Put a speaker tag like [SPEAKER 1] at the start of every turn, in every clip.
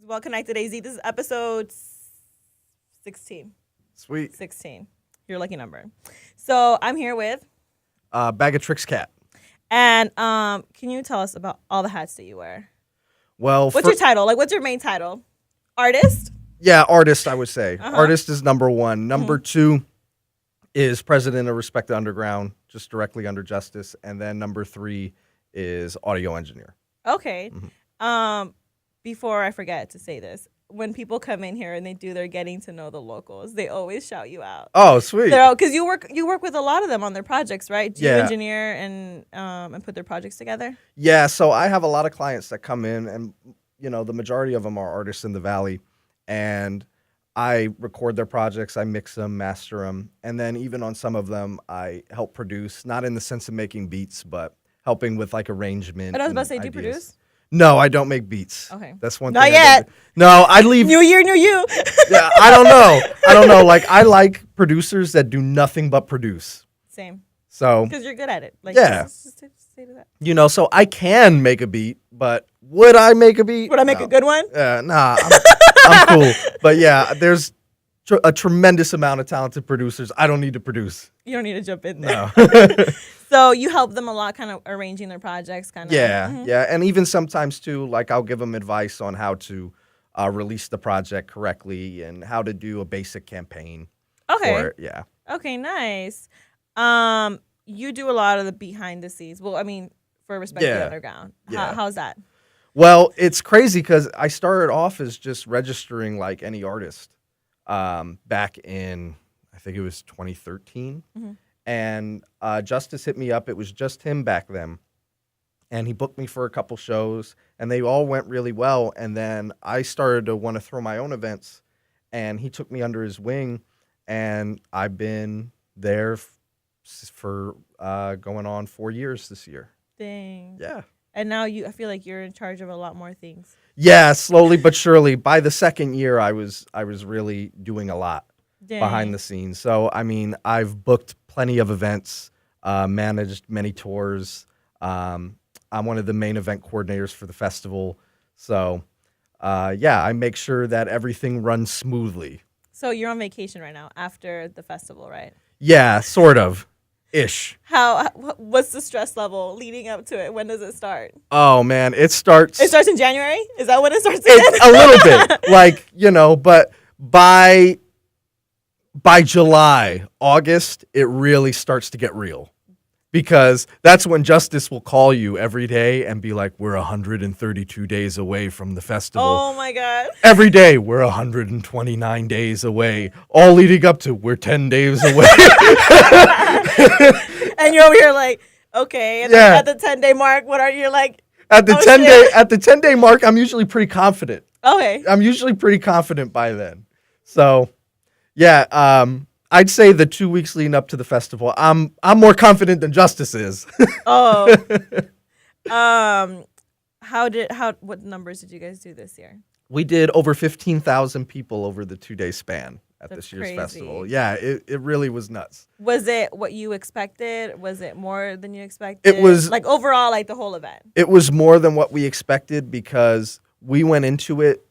[SPEAKER 1] Well Connected AZ. This is episode 16.
[SPEAKER 2] Sweet.
[SPEAKER 1] 16. Your lucky number. So I'm here with.
[SPEAKER 2] Bag of Tricks Cat.
[SPEAKER 1] And can you tell us about all the hats that you wear?
[SPEAKER 2] Well,
[SPEAKER 1] what's your title? Like, what's your main title? Artist?
[SPEAKER 2] Yeah, artist, I would say.
[SPEAKER 1] Uh-huh.
[SPEAKER 2] Artist is number one. Number two is president of Respect the Underground, just directly under Justice. And then number three is audio engineer.
[SPEAKER 1] Okay. Before I forget to say this, when people come in here and they do their getting to know the locals, they always shout you out.
[SPEAKER 2] Oh, sweet.
[SPEAKER 1] Because you work with a lot of them on their projects, right? Do you
[SPEAKER 2] Yeah.
[SPEAKER 1] engineer and put their projects together?
[SPEAKER 2] Yeah, so I have a lot of clients that come in, and the majority of them are artists in the Valley, and I record their projects, I mix them, master them, and then even on some of them I help produce, not in the sense of making beats, but helping with like arrangement.
[SPEAKER 1] And I was about to say,
[SPEAKER 2] and
[SPEAKER 1] do you
[SPEAKER 2] ideas.
[SPEAKER 1] produce?
[SPEAKER 2] No, I don't make beats.
[SPEAKER 1] Okay.
[SPEAKER 2] That's one
[SPEAKER 1] Not
[SPEAKER 2] thing.
[SPEAKER 1] yet.
[SPEAKER 2] No, I leave.
[SPEAKER 1] New year, new you.
[SPEAKER 2] Yeah, I don't know. Like, I like producers that do nothing but produce.
[SPEAKER 1] Same.
[SPEAKER 2] So,
[SPEAKER 1] Because you're good at it. Like,
[SPEAKER 2] yeah.
[SPEAKER 1] Just say to that.
[SPEAKER 2] So I can make a beat, but would I make a beat?
[SPEAKER 1] Would I make a good one?
[SPEAKER 2] Nah, I'm cool. But yeah, there's a tremendous amount of talented producers. I don't need to produce.
[SPEAKER 1] You don't need to jump in there.
[SPEAKER 2] No.
[SPEAKER 1] So you help them a lot, kind of arranging their projects, kind of.
[SPEAKER 2] Yeah, yeah. And even sometimes, too, like I'll give them advice on how to release the project correctly and how to do a basic campaign.
[SPEAKER 1] Okay.
[SPEAKER 2] For it. Yeah.
[SPEAKER 1] Okay, nice. You do a lot of the behind the scenes. Well, I mean, for Respect the Underground.
[SPEAKER 2] Yeah.
[SPEAKER 1] How's that?
[SPEAKER 2] Well, it's crazy because I started off as just registering like any artist back in, I think it was 2013. And Justice hit me up. It was just him back then. And he booked me for a couple shows, and they all went really well. And then I started to want to throw my own events, and he took me under his wing, and I've been there for going on 4 years this year.
[SPEAKER 1] Dang.
[SPEAKER 2] Yeah.
[SPEAKER 1] And now I feel like you're in charge of a lot more things.
[SPEAKER 2] Yeah, slowly but surely. By the second year, I was really doing a lot.
[SPEAKER 1] Dang.
[SPEAKER 2] Behind the scenes. So, I mean, I've booked plenty of events, managed many tours. I'm one of the main event coordinators for the festival. So, yeah, I make sure that everything runs smoothly.
[SPEAKER 1] So you're on vacation right now after the festival, right?
[SPEAKER 2] Yeah, sort of. Ish.
[SPEAKER 1] What's the stress level leading up to it? When does it start?
[SPEAKER 2] Oh, man, it starts...
[SPEAKER 1] It starts in January? Is that when it starts?
[SPEAKER 2] A little bit. Like, but by July, August, it really starts to get real, because that's when Justice will call you every day and be like, we're 132 days away from the festival.
[SPEAKER 1] Oh, my God.
[SPEAKER 2] Every day, we're 129 days away, all leading up to we're 10 days away.
[SPEAKER 1] And you're over here like, okay. And then at the 10-day mark, you're like?
[SPEAKER 2] At the 10-day mark, I'm usually pretty confident.
[SPEAKER 1] Okay.
[SPEAKER 2] I'm usually pretty confident by then. So... yeah, I'd say the 2 weeks leading up to the festival, I'm more confident than Justice is.
[SPEAKER 1] Oh. What numbers did you guys do this year?
[SPEAKER 2] We did over 15,000 people over the 2-day span at
[SPEAKER 1] That's
[SPEAKER 2] this year's
[SPEAKER 1] crazy.
[SPEAKER 2] festival. Yeah, it really was nuts.
[SPEAKER 1] Was it what you expected? Was it more than you expected?
[SPEAKER 2] It was
[SPEAKER 1] like overall, like the whole event.
[SPEAKER 2] It was more than what we expected, because we went into it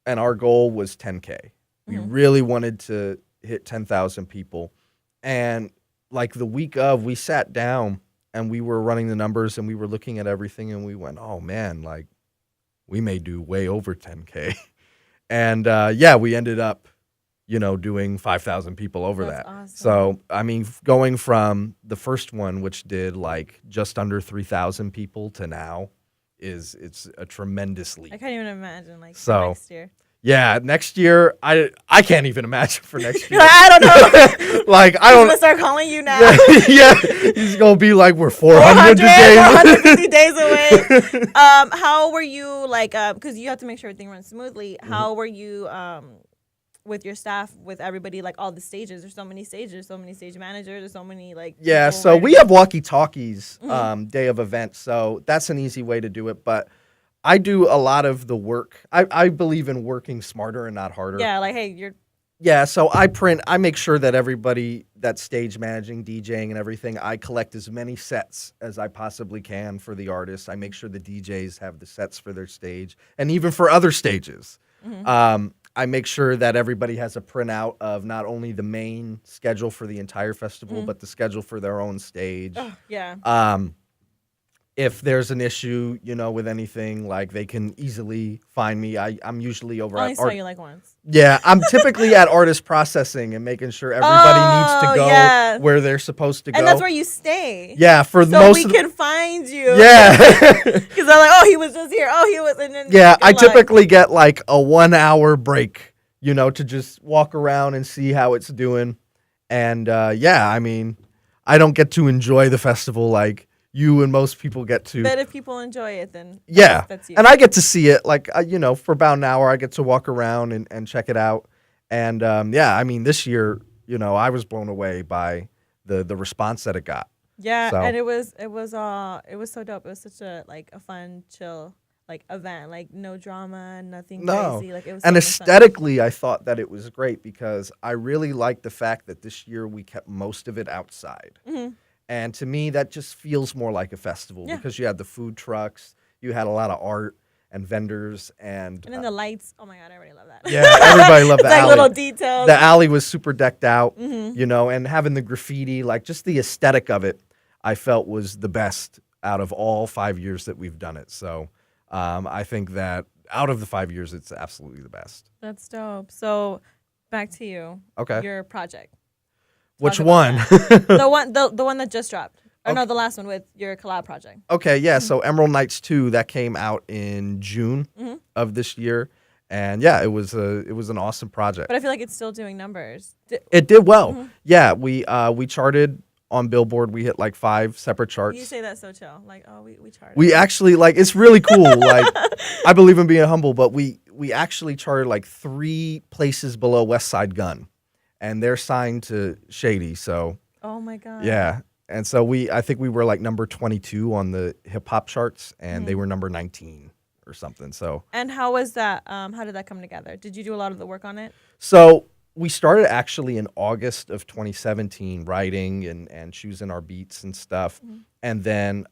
[SPEAKER 2] and our goal was 10K. We really wanted to hit 10,000 people. And like the week of, we sat down and we were running the numbers and we were looking at everything and we went, oh man, like we may do way over 10K. And we ended up, doing 5,000 people over that.
[SPEAKER 1] Awesome.
[SPEAKER 2] So, I mean, going from the first one, which did like just under 3,000 people, to now it's a tremendous leap.
[SPEAKER 1] I can't even imagine next year.
[SPEAKER 2] Yeah, next year, I can't even imagine for next year.
[SPEAKER 1] I don't know.
[SPEAKER 2] Like, I don't.
[SPEAKER 1] I'm gonna start calling you now.
[SPEAKER 2] Yeah, he's gonna be like, we're 400 days,
[SPEAKER 1] 450 days away. How were you because you have to make sure everything runs smoothly. How were you with your staff, with everybody, like all the stages? There's so many stages, so many stage managers, there's so many
[SPEAKER 2] Yeah, so we have walkie-talkies day of events, so that's an easy way to do it. But I do a lot of the work. I believe in working smarter and not harder.
[SPEAKER 1] Yeah, like, hey, you're...
[SPEAKER 2] Yeah, so I make sure that everybody that's stage managing, DJing and everything, I collect as many sets as I possibly can for the artists. I make sure the DJs have the sets for their stage and even for other stages. I make sure that everybody has a printout of not only the main schedule for the entire festival, but the schedule for their own stage.
[SPEAKER 1] Oh, yeah.
[SPEAKER 2] If there's an issue, with anything, like they can easily find me. I'm usually over
[SPEAKER 1] I only
[SPEAKER 2] at
[SPEAKER 1] saw you like once.
[SPEAKER 2] Yeah, I'm typically at artist processing and making sure everybody needs to go
[SPEAKER 1] yeah.
[SPEAKER 2] where they're supposed to go.
[SPEAKER 1] And that's where you stay.
[SPEAKER 2] Yeah, for
[SPEAKER 1] so
[SPEAKER 2] most
[SPEAKER 1] we
[SPEAKER 2] of
[SPEAKER 1] can find you.
[SPEAKER 2] Yeah.
[SPEAKER 1] Because I'm like, oh, he was just here. Oh, he was. And then
[SPEAKER 2] Yeah, I typically get like a 1 hour break, to just walk around and see how it's doing. And I mean, I don't get to enjoy the festival like you and most people get to.
[SPEAKER 1] But if people enjoy it, then that's you.
[SPEAKER 2] And I get to see it like, for about an hour, I get to walk around and check it out. And I mean, this year, I was blown away by the response that it got.
[SPEAKER 1] Yeah,
[SPEAKER 2] So.
[SPEAKER 1] and it was so dope. It was such a fun, chill event. Like no drama, nothing crazy. Like it was.
[SPEAKER 2] And
[SPEAKER 1] so
[SPEAKER 2] aesthetically, I thought that it was great because I really liked the fact that this year we kept most of it outside.
[SPEAKER 1] Mm-hmm.
[SPEAKER 2] And to me, that just feels more like a festival because you had the food trucks, you had a lot of art and vendors, and
[SPEAKER 1] then the lights. Oh my god, I already love that.
[SPEAKER 2] Yeah, everybody loved the
[SPEAKER 1] like
[SPEAKER 2] alley.
[SPEAKER 1] Little details.
[SPEAKER 2] The alley was super decked out, and having the graffiti, like just the aesthetic of it, I felt was the best out of all 5 years that we've done it. So I think that out of the 5 years, it's absolutely the best.
[SPEAKER 1] That's dope. So back to you.
[SPEAKER 2] Okay.
[SPEAKER 1] Your project.
[SPEAKER 2] Which one?
[SPEAKER 1] the one that just dropped. Or no, the last one with your collab project.
[SPEAKER 2] Okay, yeah. So Emerald Nights 2, that came out in June of this year. And yeah, it was an awesome project.
[SPEAKER 1] But I feel like it's still doing numbers.
[SPEAKER 2] It did well. Yeah, we charted on Billboard. We hit like 5 separate charts.
[SPEAKER 1] You say that so chill. Like, oh, we charted.
[SPEAKER 2] We actually, like, it's really cool. Like, I believe in being humble, but we actually charted like 3 places below West Side Gun. And they're signed to Shady, so.
[SPEAKER 1] Oh my god.
[SPEAKER 2] Yeah. And so I think we were like number 22 on the hip hop charts, and they were number 19 or something. So.
[SPEAKER 1] And how was that? How did that come together? Did you do a lot of the work on it?
[SPEAKER 2] So we started actually in August of 2017, writing and choosing our beats and stuff, and then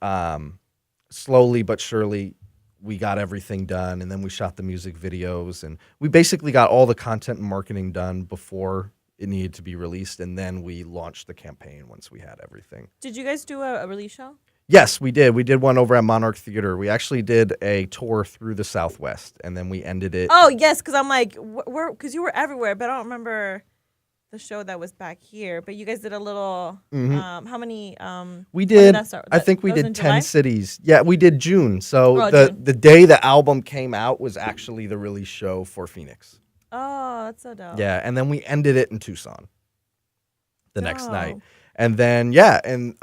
[SPEAKER 2] slowly but surely we got everything done, and then we shot the music videos, and we basically got all the content and marketing done before it needed to be released, and then we launched the campaign once we had everything.
[SPEAKER 1] Did you guys do a release show?
[SPEAKER 2] Yes, we did. We did one over at Monarch Theater. We actually did a tour through the Southwest, and then we ended it.
[SPEAKER 1] Oh, yes, because I'm like, because you were everywhere, but I don't remember the show that was back here. But you guys did a little, how many?
[SPEAKER 2] We did,
[SPEAKER 1] that start?
[SPEAKER 2] I think we
[SPEAKER 1] That was
[SPEAKER 2] did
[SPEAKER 1] in
[SPEAKER 2] 10
[SPEAKER 1] July?
[SPEAKER 2] cities. Yeah, we did June. So
[SPEAKER 1] June.
[SPEAKER 2] the day the album came out was actually the release show for Phoenix.
[SPEAKER 1] Oh, that's so dope.
[SPEAKER 2] Yeah, and then we ended it in Tucson the next night.
[SPEAKER 1] Dope.
[SPEAKER 2] And then,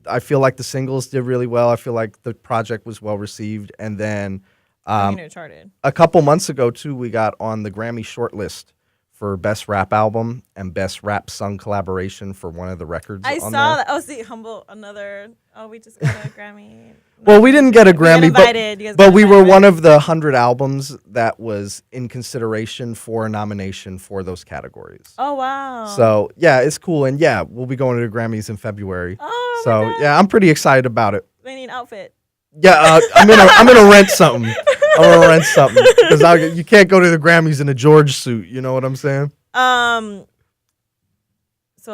[SPEAKER 2] I feel like the singles did really well. I feel like the project was well received. And then
[SPEAKER 1] It charted.
[SPEAKER 2] a couple months ago, too, we got on the Grammy shortlist for Best Rap Album and Best Rap Sung Collaboration for one of the records
[SPEAKER 1] I
[SPEAKER 2] on
[SPEAKER 1] saw
[SPEAKER 2] there.
[SPEAKER 1] that. Oh, see, Humble, another. Oh, we just got a Grammy.
[SPEAKER 2] Well, we didn't get a Grammy,
[SPEAKER 1] invited. You guys
[SPEAKER 2] but
[SPEAKER 1] got
[SPEAKER 2] we were
[SPEAKER 1] invited.
[SPEAKER 2] one of the 100 albums that was in consideration for a nomination for those categories.
[SPEAKER 1] Oh, wow.
[SPEAKER 2] So, yeah, it's cool. And, yeah, we'll be going to the Grammys in February.
[SPEAKER 1] Oh,
[SPEAKER 2] So,
[SPEAKER 1] my God.
[SPEAKER 2] yeah, I'm pretty excited about it.
[SPEAKER 1] They need an outfit.
[SPEAKER 2] Yeah, I'm gonna rent something. I'm gonna rent something because you can't go to the Grammys in a George suit. You know what I'm saying?
[SPEAKER 1] So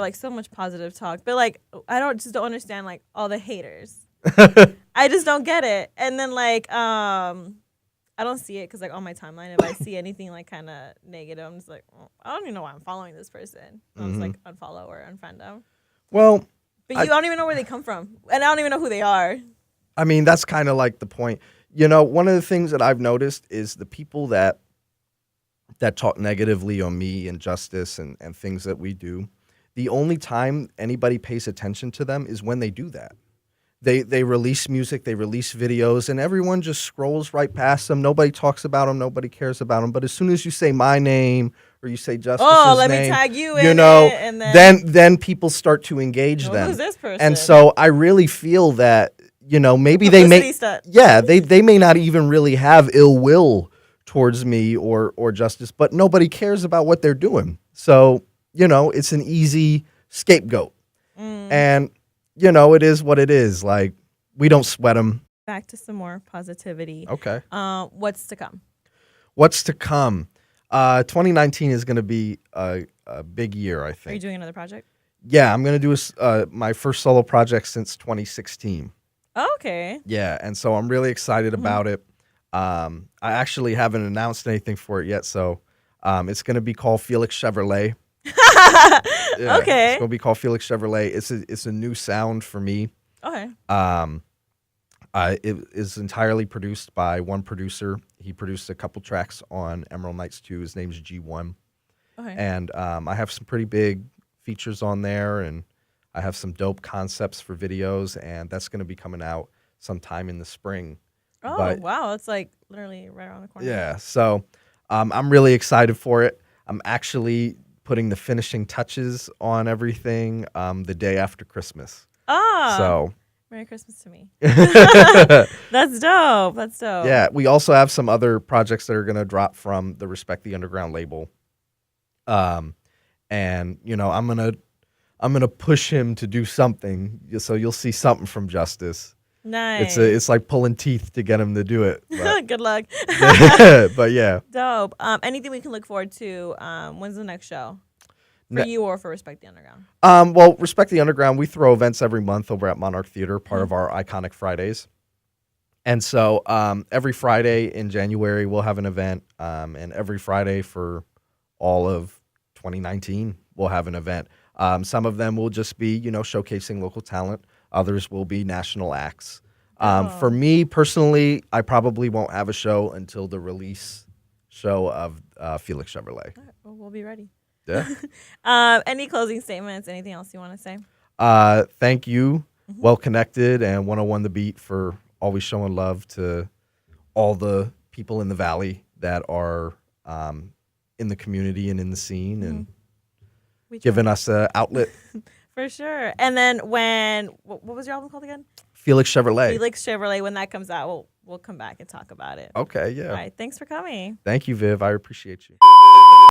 [SPEAKER 1] like so much positive talk, but like I don't understand like all the haters. I just don't get it. And then like I don't see it because like on my timeline, if I see anything like kind of negative, I'm just like, oh, I don't even know why I'm following this person. I'll just like unfollow or unfriend them.
[SPEAKER 2] Well,
[SPEAKER 1] But you don't even know where they come from, and I don't even know who they are.
[SPEAKER 2] I mean, that's kind of like the point. You know, one of the things that I've noticed is the people that talk negatively on me and Justice and things that we do, the only time anybody pays attention to them is when they do that. They release music, they release videos, and everyone just scrolls right past them. Nobody talks about them, nobody cares about them. But as soon as you say my name or you say Justice's
[SPEAKER 1] let
[SPEAKER 2] name,
[SPEAKER 1] me tag you
[SPEAKER 2] you
[SPEAKER 1] in
[SPEAKER 2] know,
[SPEAKER 1] it, and then
[SPEAKER 2] then people start to engage them.
[SPEAKER 1] Who's this person?
[SPEAKER 2] And so I really feel that, you know, maybe they may, they may not even really have ill will towards me or Justice, but nobody cares about what they're doing. So, you know, it's an easy scapegoat. And, you know, it is what it is. Like, we don't sweat them.
[SPEAKER 1] Back to some more positivity.
[SPEAKER 2] Okay.
[SPEAKER 1] What's to come?
[SPEAKER 2] What's to come? 2019 is going to be a big year, I
[SPEAKER 1] Are you
[SPEAKER 2] think.
[SPEAKER 1] doing another project?
[SPEAKER 2] Yeah, I'm going to do my first solo project since 2016.
[SPEAKER 1] Oh, okay.
[SPEAKER 2] Yeah, and so I'm really excited
[SPEAKER 1] Mhm.
[SPEAKER 2] about it. I actually haven't announced anything for it yet, so it's going to be called Felix Chevrolet. Yeah, it's
[SPEAKER 1] Okay.
[SPEAKER 2] going to be called Felix Chevrolet. It's a new sound for me.
[SPEAKER 1] Okay.
[SPEAKER 2] It is entirely produced by one producer. He produced a couple tracks on Emerald Knights 2. His name's G1.
[SPEAKER 1] Okay.
[SPEAKER 2] And I have some pretty big features on there, and I have some dope concepts for videos, and that's going to be coming out sometime in the spring.
[SPEAKER 1] Oh,
[SPEAKER 2] But
[SPEAKER 1] wow. It's like literally right around the corner.
[SPEAKER 2] yeah, so I'm really excited for it. I'm actually putting the finishing touches on everything the day after Christmas.
[SPEAKER 1] Ah.
[SPEAKER 2] So
[SPEAKER 1] Merry Christmas to me.
[SPEAKER 2] yeah,
[SPEAKER 1] That's dope. That's dope.
[SPEAKER 2] we also have some other projects that are going to drop from the Respect the Underground label. And I'm gonna push him to do something, so you'll see something from Justice.
[SPEAKER 1] Nice.
[SPEAKER 2] It's like pulling teeth to get him to do it. But,
[SPEAKER 1] Good luck.
[SPEAKER 2] but yeah.
[SPEAKER 1] Dope. Anything we can look forward to? When's the next show for
[SPEAKER 2] Ne-
[SPEAKER 1] you or for Respect the Underground?
[SPEAKER 2] Well, Respect the Underground, we throw events every month over at Monarch Theater, part of our Iconic Fridays. And so every Friday in January we'll have an event, and every Friday for all of 2019 we'll have an event. Some of them will just be, showcasing local talent. Others will be national acts. For me personally, I probably won't have a show until the release show of Felix Chevrolet.
[SPEAKER 1] All right, well, we'll be ready.
[SPEAKER 2] Yeah.
[SPEAKER 1] Any closing statements? Anything else you want to say?
[SPEAKER 2] Thank you, Well Connected and 101 The Beat, for always showing love to all the people in the Valley that are in the community and in the scene, and
[SPEAKER 1] We
[SPEAKER 2] giving
[SPEAKER 1] try.
[SPEAKER 2] us an outlet.
[SPEAKER 1] For sure. And then what was your album called again?
[SPEAKER 2] Felix Chevrolet.
[SPEAKER 1] Felix Chevrolet. When that comes out, we'll come back and talk about it.
[SPEAKER 2] Okay, yeah.
[SPEAKER 1] All right. Thanks for coming.
[SPEAKER 2] Thank you, Viv. I appreciate you.